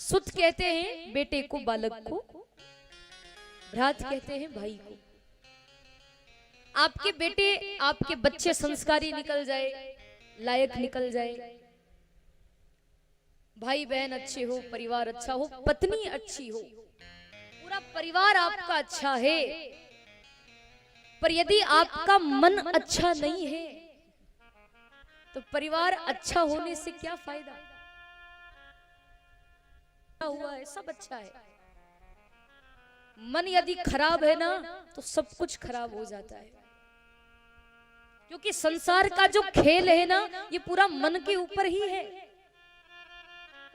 सुत कहते हैं बेटे को, बालक को, भ्रात कहते हैं भाई को। आपके बेटे, आपके बच्चे संस्कारी निकल जाए, लायक निकल जाए, भाई बहन अच्छे हो, परिवार अच्छा हो, पत्नी अच्छी हो, पूरा परिवार आपका अच्छा है, पर यदि आपका मन अच्छा नहीं है तो परिवार अच्छा होने से क्या फायदा। हुआ है सब अच्छा है, मन यदि खराब है ना तो सब कुछ खराब हो जाता है। क्योंकि संसार का जो खेल है ना ये पूरा मन के ऊपर ही है,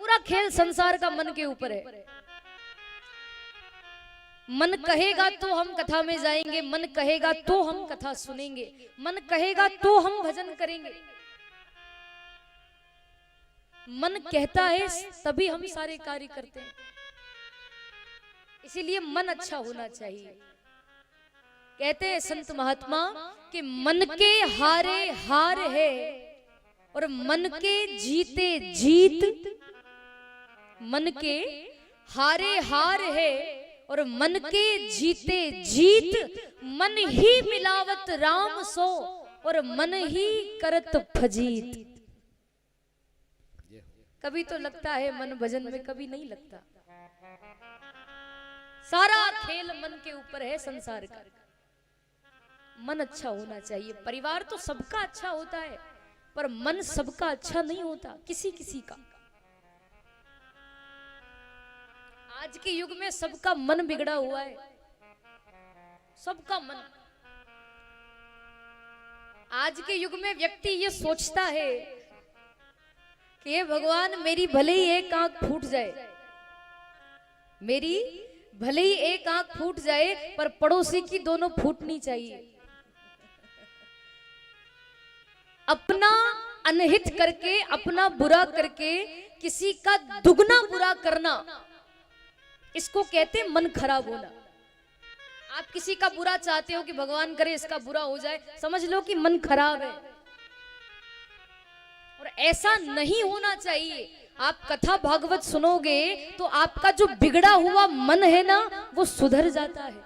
पूरा खेल संसार का मन के ऊपर है। मन कहेगा तो हम कथा में जाएंगे, मन कहेगा तो हम कथा सुनेंगे, मन कहेगा तो हम भजन करेंगे। मन कहता है तभी हम सारे कार्य करते हैं, इसीलिए मन अच्छा होना चाहिए। कहते हैं संत महात्मा कि मन के हारे हार है और मन के जीते जीत। मन के हारे हार है और मन के जीते जीत। मन ही मिलावत राम सो और मन ही करत फजीत। कभी तो लगता है मन भजन में, कभी नहीं लगता। सारा खेल मन के ऊपर है संसार का। मन अच्छा होना चाहिए। परिवार तो सबका अच्छा होता है पर मन सबका अच्छा नहीं होता, किसी किसी का। आज के युग में सबका मन बिगड़ा हुआ है, सबका मन। आज के युग में व्यक्ति ये सोचता है कि हे भगवान मेरी भले ही एक आंख फूट जाए, मेरी भले ही एक आंख फूट जाए पर पड़ोसी की दोनों फूटनी चाहिए। अपना अनहित करके, अपना बुरा करके किसी का दुगना बुरा करना, इसको कहते मन खराब होना। आप किसी का बुरा चाहते हो कि भगवान करे इसका बुरा हो जाए, समझ लो कि मन खराब है। और ऐसा नहीं होना चाहिए। आप कथा भागवत सुनोगे तो आपका जो बिगड़ा हुआ मन है ना वो सुधर जाता है,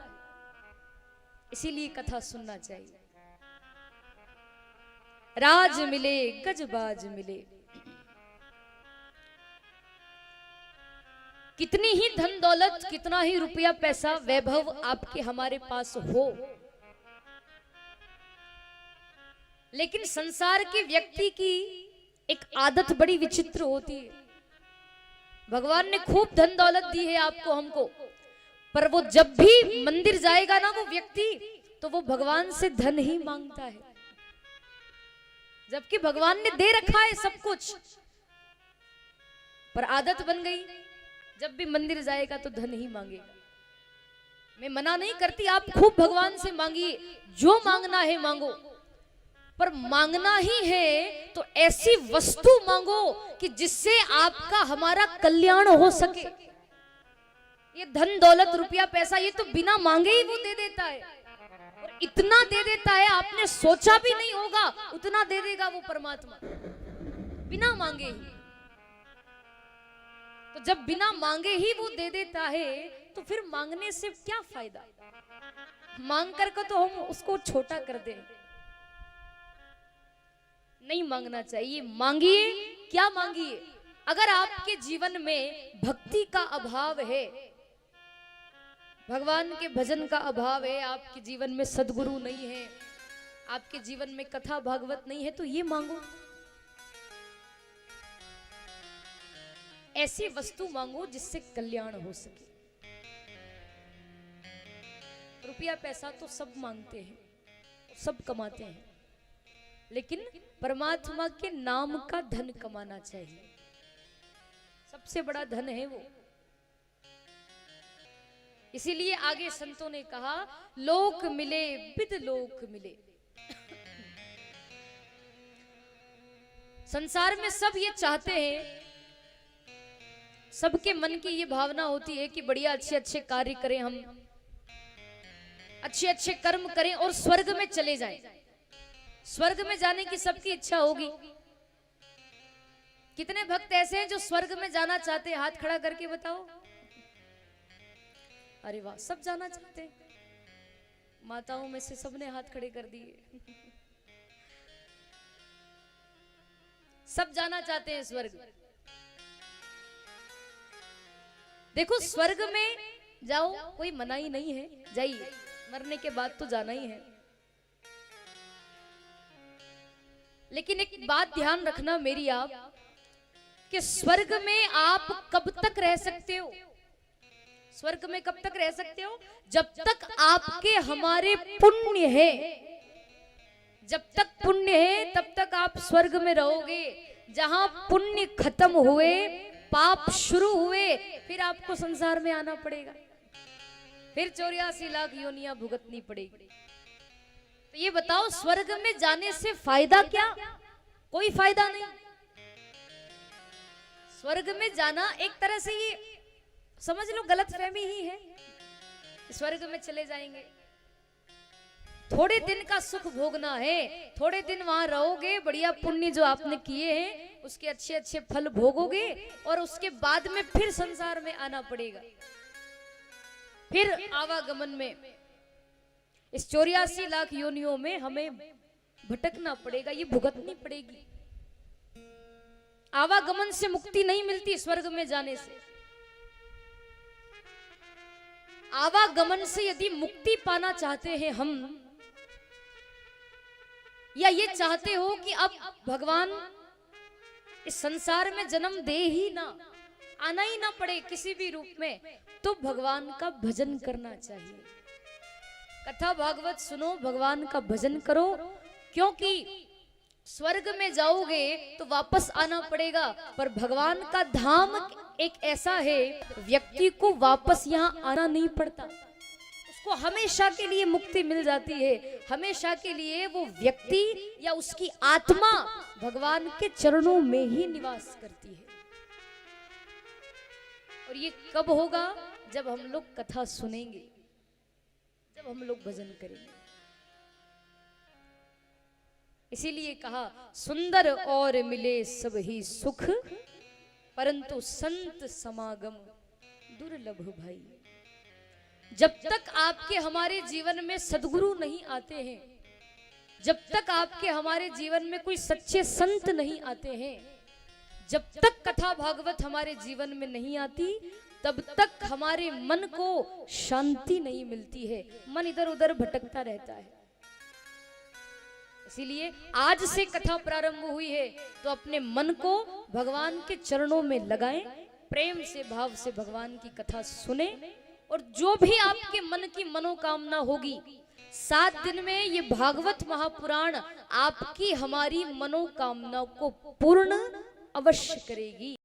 इसीलिए कथा सुनना चाहिए। राज मिले गजबाज मिले, कितनी ही धन दौलत, कितना ही रुपया पैसा वैभव आपके हमारे पास हो, लेकिन संसार के व्यक्ति की एक आदत बड़ी विचित्र होती है। भगवान ने खूब धन दौलत दी है आपको हमको, पर वो जब भी मंदिर जाएगा ना वो व्यक्ति, तो वो भगवान से धन ही मांगता है, जबकि भगवान ने दे रखा है सब कुछ। पर आदत बन गई, जब भी मंदिर जाएगा तो धन ही मांगेगा। मैं मना नहीं करती, आप खूब भगवान से मांगिए, जो मांगना है मांगो, पर मांगना ही है तो ऐसी वस्तु मांगो कि जिससे आपका हमारा कल्याण हो सके। ये धन दौलत रुपया पैसा ये तो बिना मांगे ही वो दे देता है, और इतना दे देता है आपने सोचा भी नहीं होगा उतना दे देगा वो परमात्मा, बिना मांगे ही। तो जब बिना मांगे ही वो दे देता है तो फिर मांगने से क्या फायदा। मांग कर को तो हम उसको छोटा कर दें, नहीं मांगना चाहिए। मांगिए, क्या मांगिए। अगर आपके जीवन में भक्ति का अभाव है, भगवान के भजन का अभाव है, आपके जीवन में सद्गुरु नहीं है, आपके जीवन में कथा भागवत नहीं है, तो ये मांगो, ऐसी वस्तु मांगो जिससे कल्याण हो सके। रुपया पैसा तो सब मांगते हैं, सब कमाते हैं, लेकिन परमात्मा के नाम का धन कमाना चाहिए। सबसे बड़ा धन है वो। इसीलिए आगे संतों ने कहा लोक मिले विद लोक मिले। संसार में सब ये चाहते हैं, सबके मन की ये भावना होती है कि बढ़िया अच्छे अच्छे कार्य करें, हम अच्छे अच्छे कर्म करें और स्वर्ग में चले जाएं। स्वर्ग में जाने की सबकी इच्छा होगी, कितने भक्त ऐसे हैं जो स्वर्ग में जाना चाहते हैं? हाथ खड़ा करके बताओ। अरे वाह, सब जाना चाहते हैं। माताओं में से सबने हाथ खड़े कर दिए। सब जाना चाहते हैं स्वर्ग। देखो, स्वर्ग में जाओ, कोई मनाही नहीं है, जाइए, मरने के बाद तो जाना ही है। लेकिन एक बात ध्यान रखना मेरी आप, कि स्वर्ग में आप कब तक रह सकते हो? स्वर्ग में कब तक रह सकते हो? जब तक आपके हमारे पुण्य है। जब तक पुण्य है तब तक आप स्वर्ग में रहोगे। जहां पुण्य खत्म हुए, पाप शुरू हुए, फिर आपको संसार में आना पड़ेगा, फिर 84 लाख योनियां भुगतनी पड़ेगी। तो ये बताओ, स्वर्ग में जाने से फायदा क्या? कोई फायदा नहीं। स्वर्ग में जाना एक तरह से ये समझ लो गलतफहमी ही है। स्वर्ग में चले जाएंगे, थोड़े दिन का सुख भोगना है, थोड़े दिन वहां रहोगे, बढ़िया पुण्य जो आपने किए हैं उसके अच्छे अच्छे फल भोगोगे, और उसके बाद में फिर संसार में आना पड़ेगा। फिर आवागमन में इस 84 लाख योनियों में हमें भटकना पड़ेगा, ये भुगतनी पड़ेगी। आवागमन से मुक्ति नहीं मिलती स्वर्ग में जाने से। आवागमन से यदि मुक्ति पाना चाहते हैं हम, या ये चाहते हो कि अब भगवान इस संसार में जन्म दे ही ना, आना ही ना पड़े किसी भी रूप में, तो भगवान का भजन करना चाहिए। कथा भागवत सुनो, भगवान का भजन करो, क्योंकि स्वर्ग में जाओगे तो वापस आना पड़ेगा, पर भगवान का धाम एक ऐसा है, व्यक्ति को वापस यहाँ आना नहीं पड़ता, उसको हमेशा के लिए मुक्ति मिल जाती है। हमेशा के लिए वो व्यक्ति या उसकी आत्मा भगवान के चरणों में ही निवास करती है। और ये कब होगा? जब हम लोग कथा सुनेंगे, जब हम लोग भजन करेंगे। इसीलिए कहा, सुंदर और मिले सब ही सुख, परंतु संत समागम दुर्लभ भाई। जब तक आपके हमारे जीवन में सद्गुरु नहीं आते हैं, जब तक आपके हमारे जीवन में कोई सच्चे संत नहीं आते हैं, जब तक कथा भागवत हमारे जीवन में नहीं आती, तब तक हमारे मन को शांति नहीं मिलती है। मन इधर उधर भटकता रहता है। इसीलिए आज से कथा प्रारंभ हुई है तो अपने मन को भगवान के चरणों में लगाएं, प्रेम से भाव से भगवान की कथा सुने, और जो भी आपके मन की मनोकामना होगी, 7 दिन में ये भागवत महापुराण आपकी हमारी मनोकामना को पूर्ण अवश्य करेगी।